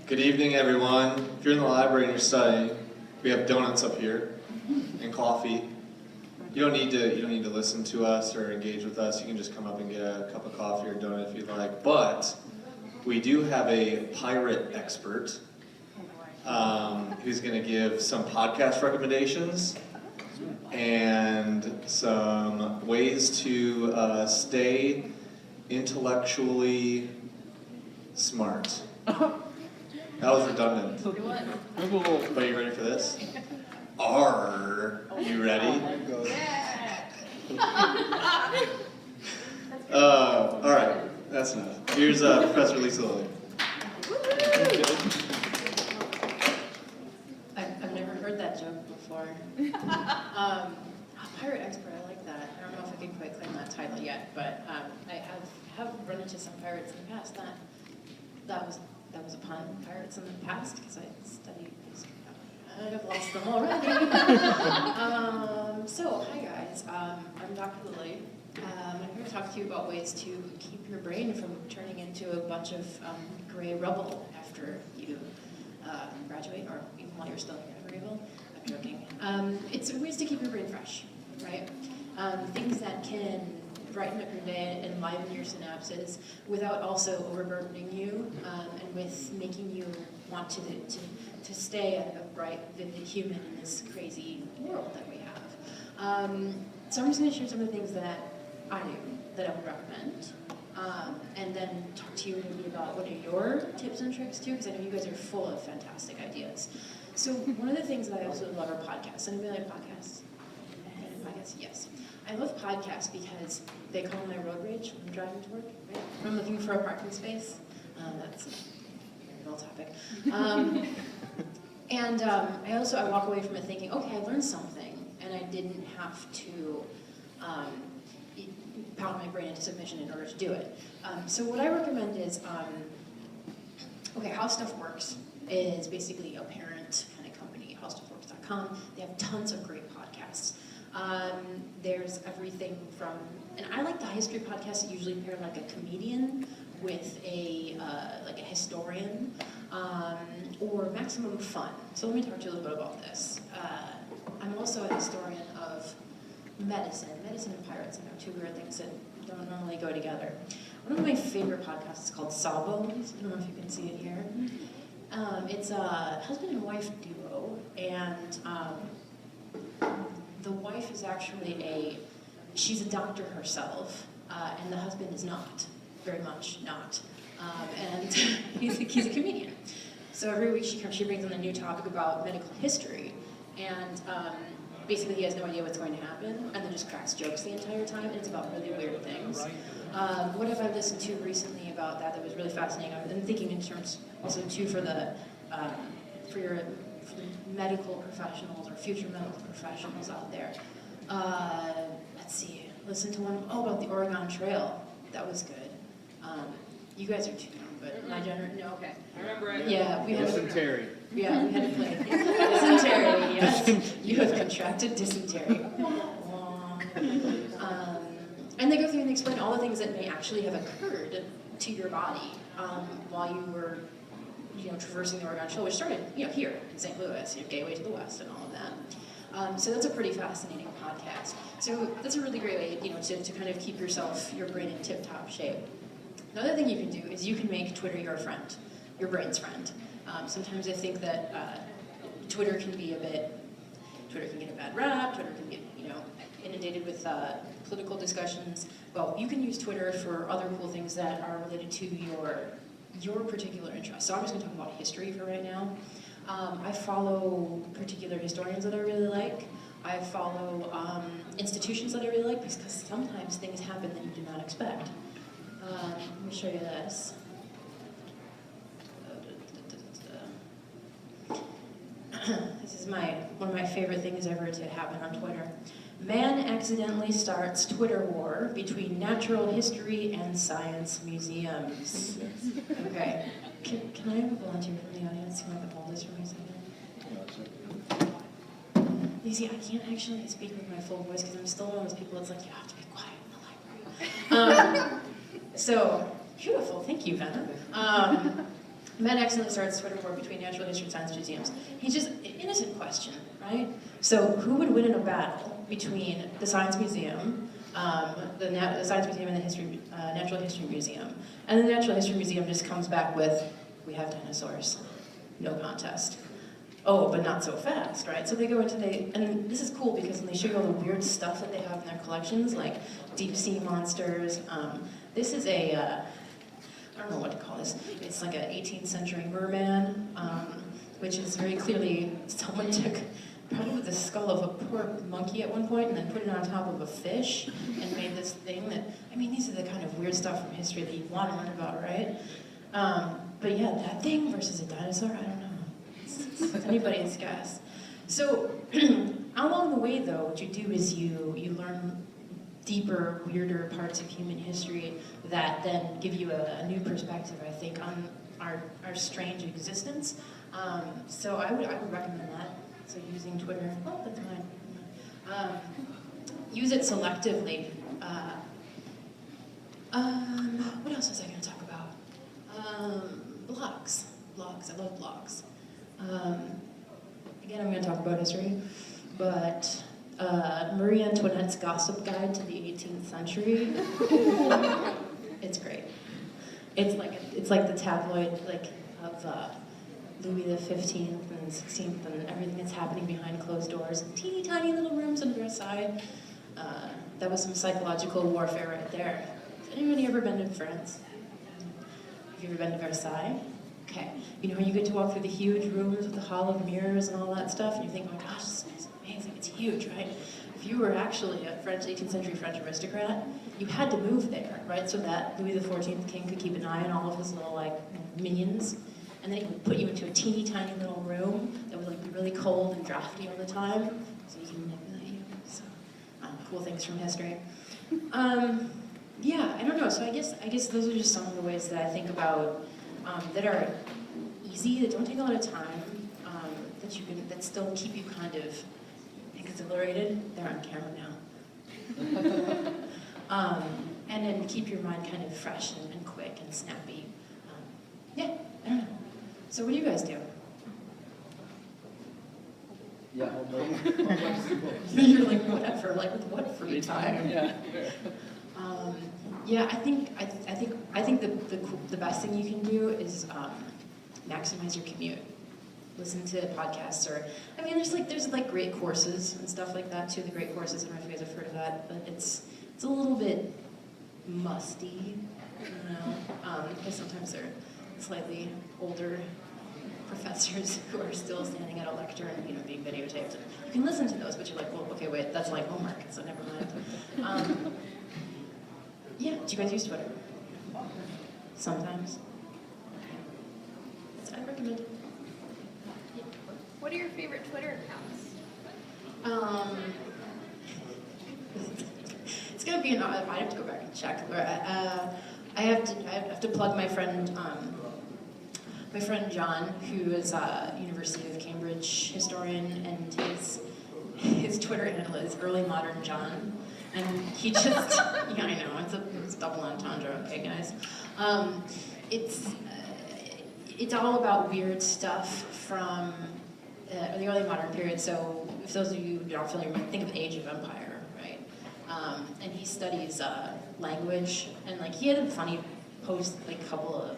Good evening, everyone. If you're in the library and you're studying, we have donuts up here and coffee. You don't need to listen to us or engage with us. You can just come up and get a cup of coffee or donut if you'd like. But we do have a pirate expert who's going to give some podcast recommendations and some ways to stay intellectually smart. That was redundant. But are you ready for this? Are you ready? All right, that's enough. Here's Professor Lillie. I've never heard that joke before. Pirate expert, I like that. I don't know if I can quite claim that title yet, but I have run into some pirates in the past. That was a pun. Pirates in the past, because I studied history. I've lost them already. So, hi guys. I'm Dr. Lillie. I'm here to talk to you about ways to keep your brain from turning into a bunch of gray rubble after you graduate, or even while you're still in Maryville. I'm joking. It's ways to keep your brain fresh, right? Things that can brighten up your day and enliven your synapses without also overburdening you, and with making you want to stay a bright, vivid human in this crazy world that we have. So I'm just going to share some of the things that I do that I would recommend, and then talk to you maybe about what are your tips and tricks too, because I know you guys are full of fantastic ideas. So one of the things that I absolutely love are podcasts. Anybody like podcasts? Podcasts? Yes. I love podcasts because they calm my road rage when I'm driving to work. Right? When I'm looking for a parking space. That's a very dull topic. And I walk away from it thinking, okay, I learned something, and I didn't have to pound my brain into submission in order to do it. So what I recommend is, how stuff works is basically a parent kind of company, howstuffworks.com. They have tons of great podcasts. There's everything from, and I like the history podcasts that usually pair like a comedian with a historian, or maximum fun. So let me talk to you a little bit about this. I'm also a historian of medicine and pirates. I know two weird things that don't normally go together. One of my favorite podcasts is called Sawbones. I don't know if you can see it here. It's a husband and wife duo, and the wife is actually she's a doctor herself, and the husband is not, very much not. And he's a comedian. So every week she brings in a new topic about medical history, and basically he has no idea what's going to happen, and then just cracks jokes the entire time, and it's about really weird things. What have I listened to recently about that was really fascinating? I'm thinking in terms also too for the medical professionals or future medical professionals out there. Let's see, listen to one about the Oregon Trail. That was good. You guys are too young, but my generation, no, okay. I remember it. Yeah, we had Dysentery. Yeah, we had to play dysentery. Yes, you have contracted dysentery. And they go through and explain all the things that may actually have occurred to your body while you were, traversing the Oregon Trail, which started, here in St. Louis, gateway to the west, and all of that. So that's a pretty fascinating podcast. So that's a really great way, to kind of keep your brain in tip-top shape. Another thing you can do is you can make Twitter your friend, your brain's friend. Sometimes I think that Twitter can get a bad rap. Twitter can get, inundated with political discussions. Well, you can use Twitter for other cool things that are related to your particular interests. So I'm just going to talk about history for right now. I follow particular historians that I really like. I follow institutions that I really like because sometimes things happen that you do not expect. Let me show you this. This is one of my favorite things ever to happen on Twitter. Man accidentally starts Twitter war between natural history and science museums. Okay. Can I have a volunteer from the audience who might hold this for me a second? You see, I can't actually speak with my full voice because I'm still one of those people that's like, you have to be quiet in the library. So, beautiful. Thank you, Vanna. Matt accidentally starts Twitter war between natural history and science museums. He's just an innocent question, right? So who would win in a battle between the Science Museum, the Science Museum and the Natural History Museum? And the Natural History Museum just comes back with, we have dinosaurs, no contest. Oh, but not so fast, right? So they go into and this is cool because when they show you all the weird stuff that they have in their collections, like deep sea monsters. This is I don't know what to call this. It's like an 18th century merman, which is very clearly someone took probably the skull of a poor monkey at one point and then put it on top of a fish and made this thing that, I mean, these are the kind of weird stuff from history that you want to learn about, right? But yeah, that thing versus a dinosaur, I don't know. It's anybody's guess. So along the way, though, what you do is you learn deeper, weirder parts of human history that then give you a new perspective, I think, on our strange existence. So I would recommend that. So using Twitter, oh, that's mine. Use it selectively. What else was I going to talk about? Blogs. I love blogs. Again, I'm going to talk about history, but Marie Antoinette's Gossip Guide to the 18th Century. It's great. It's like the tabloid of Louis the 15th and 16th and everything that's happening behind closed doors and teeny tiny little rooms on Versailles. That was some psychological warfare right there. Has anybody ever been to France? Have you ever been to Versailles? Okay. You know how you get to walk through the huge rooms with the hall of mirrors and all that stuff, and you think, oh my gosh, this is amazing, it's huge, right? If you were actually a 18th century French aristocrat, you had to move there, right? So that Louis the 14th king could keep an eye on all of his little minions, and then he would put you into a teeny tiny little room that would be really cold and drafty all the time, so he can manipulate you. So, cool things from history. Yeah, I don't know. So I guess those are just some of the ways that I think about that are easy, that don't take a lot of time, that still keep you kind of exhilarated. They're on camera now. And then keep your mind kind of fresh and quick and snappy. Yeah, I don't know. So what do you guys do? Yeah, You're like, whatever, with what free time? Yeah. Yeah, I think the best thing you can do is maximize your commute. Listen to podcasts, or there's great courses and stuff like that too. The great courses, I don't know if you guys have heard of that, but it's a little bit musty, because sometimes they're slightly older professors who are still standing at a lecture and being videotaped. You can listen to those, but you're like, well, okay, wait, that's like homework, so never mind. Yeah, do you guys use Twitter? Sometimes. I recommend it. Yeah. What are your favorite Twitter accounts? It's gonna be I have to go back and check. I have to plug my friend John, who is a University of Cambridge historian, and his Twitter handle is Early Modern John. And he just, yeah, I know, it's a double entendre, okay, guys. It's all about weird stuff from the early modern period. So if those of you who aren't familiar, think of the Age of Empire, right? And he studies language, and he had a funny post a couple of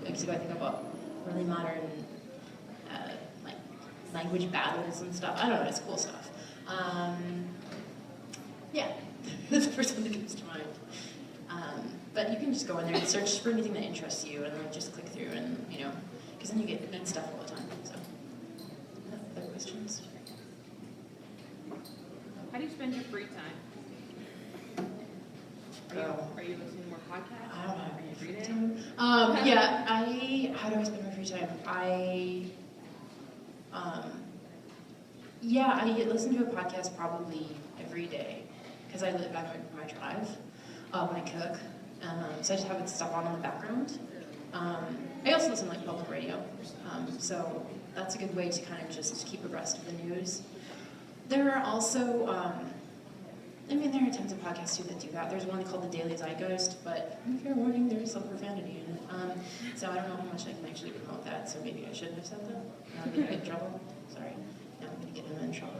weeks ago, I think, about really modern language battles and stuff. I don't know, it's cool stuff. Yeah. That's the first one that comes to mind. But you can just go in there and search for anything that interests you, and then just click through, and because then you get neat stuff all the time. So, other questions? How do you spend your free time? Are you listening to more podcasts? I don't have any free time. How do I spend my free time? I listen to a podcast probably every day. Because I live back my drive when I cook, so I just have stuff on in the background. I also listen to public radio, so that's a good way to kind of just keep abreast of the news. There are also I mean, there are tons of podcasts too that do that. There's one called The Daily Zeitgeist, but fair warning, there's some profanity in it. So I don't know how much I can actually promote that, so maybe I shouldn't have said that. Now I'm going to get in trouble. Sorry. Now I'm going to get him in trouble.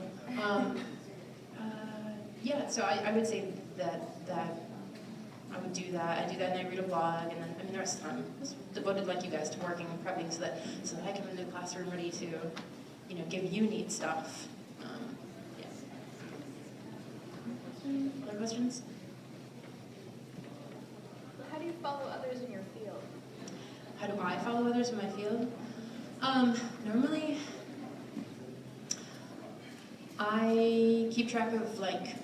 Yeah, so I would say that I would do that. I do that and I read a blog, and then, I mean, the rest of the time is devoted, like you guys, to working and prepping so that I come into the classroom ready to, you know, give you neat stuff. Yeah. Other questions? How do you follow others in your field? How do I follow others in my field? Normally, I keep track of like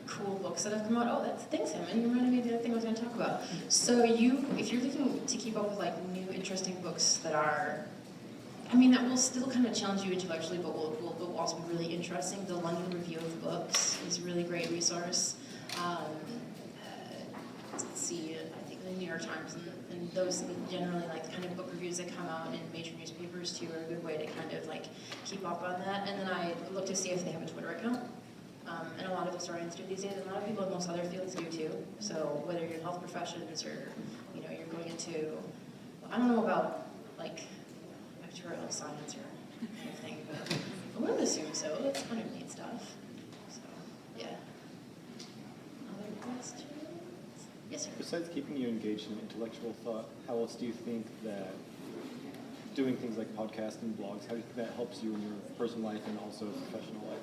cool books that have come out. Oh, thanks, Hammond. You reminded me of the other thing I was going to talk about. So if you're looking to keep up with like new, interesting books that are, I mean, that will still kind of challenge you intellectually, but will also be really interesting. The London Review of Books is a really great resource. Let's see, I think the New York Times and those generally like kind of book reviews that come out in major newspapers too are a good way to kind of like keep up on that. And then I look to see if they have a Twitter account. And a lot of historians do these days, and a lot of people in most other fields do too. So whether you're in health professions or, you know, you're going into, I don't know about like actuarial science or anything, but I would assume so. It's kind of neat stuff. So, yeah. Other questions? Yes, sir. Besides keeping you engaged in intellectual thought, how else do you think that doing things like podcasts and blogs, how do you think that helps you in your personal life and also professional life?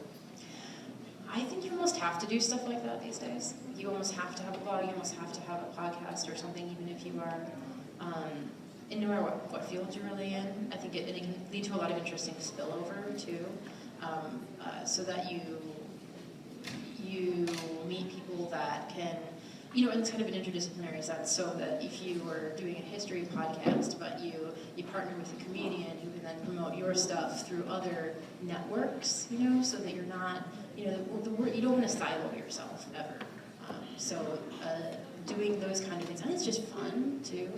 I think you almost have to do stuff like that these days. You almost have to have a blog, you almost have to have a podcast or something, even if you are, and no matter what field you're really in. I think it can lead to a lot of interesting spillover too, so that you meet people that can, you know, in kind of an interdisciplinary sense, so that if you were doing a history podcast, but you partner with a comedian who can then promote your stuff through other networks, you know, so that you're not, you know, you don't want to silo yourself ever. Doing those kind of things, and it's just fun too.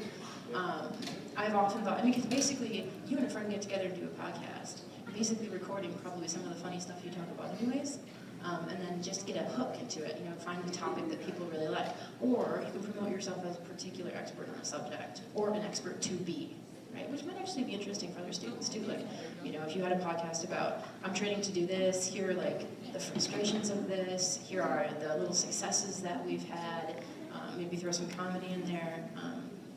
I've often thought, I mean, because basically you and a friend get together and do a podcast, you're basically recording probably some of the funny stuff you talk about anyways. And then just get a hook into it, you know, find the topic that people really like. Or you can promote yourself as a particular expert on a subject, or an expert to be, right? Which might actually be interesting for other students too. Like, you know, if you had a podcast about, I'm training to do this, here are like the frustrations of this, here are the little successes that we've had, maybe throw some comedy in there.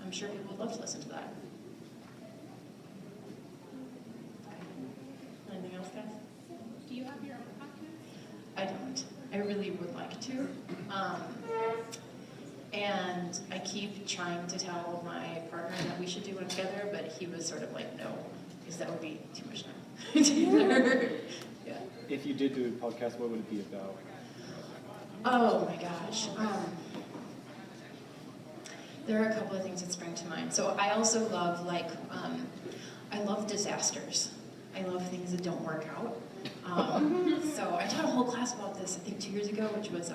I'm sure people would love to listen to that. Anything else, guys? Do you have your own podcast? I don't. I really would like to. And I keep trying to tell my partner that we should do one together, but he was sort of like, no, because that would be too much time together. Yeah. If you did do a podcast, what would it be about? Oh my gosh. There are a couple of things that spring to mind. So I also love I love disasters. I love things that don't work out. So I taught a whole class about this, I think 2 years ago, which was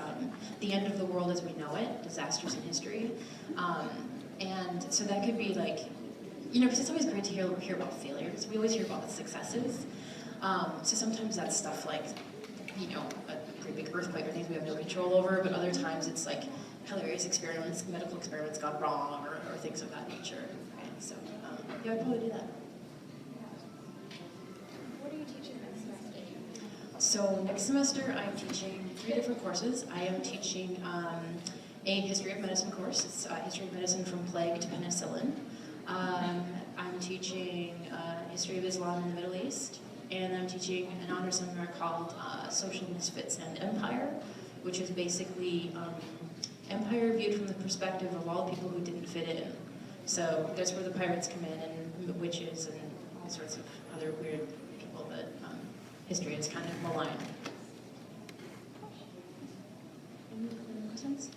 The End of the World as We Know It, Disasters in History. And so that could be like, you know, because it's always great to hear about failures. We always hear about the successes. So sometimes that's stuff like, you know, a pretty big earthquake or things we have no control over, but other times it's like hilarious experiments, medical experiments gone wrong, or things of that nature. Right? So yeah, I'd probably do that. What are you teaching next semester? So next semester I'm teaching 3 different courses. I am teaching a history of medicine course. It's history of medicine from plague to penicillin. I'm teaching history of Islam in the Middle East, and I'm teaching an honor seminar called Social Misfits and Empire, which is basically empire viewed from the perspective of all the people who didn't fit in. So that's where the pirates come in, and the witches, and all sorts of other weird people that history is kind of maligned. Any questions?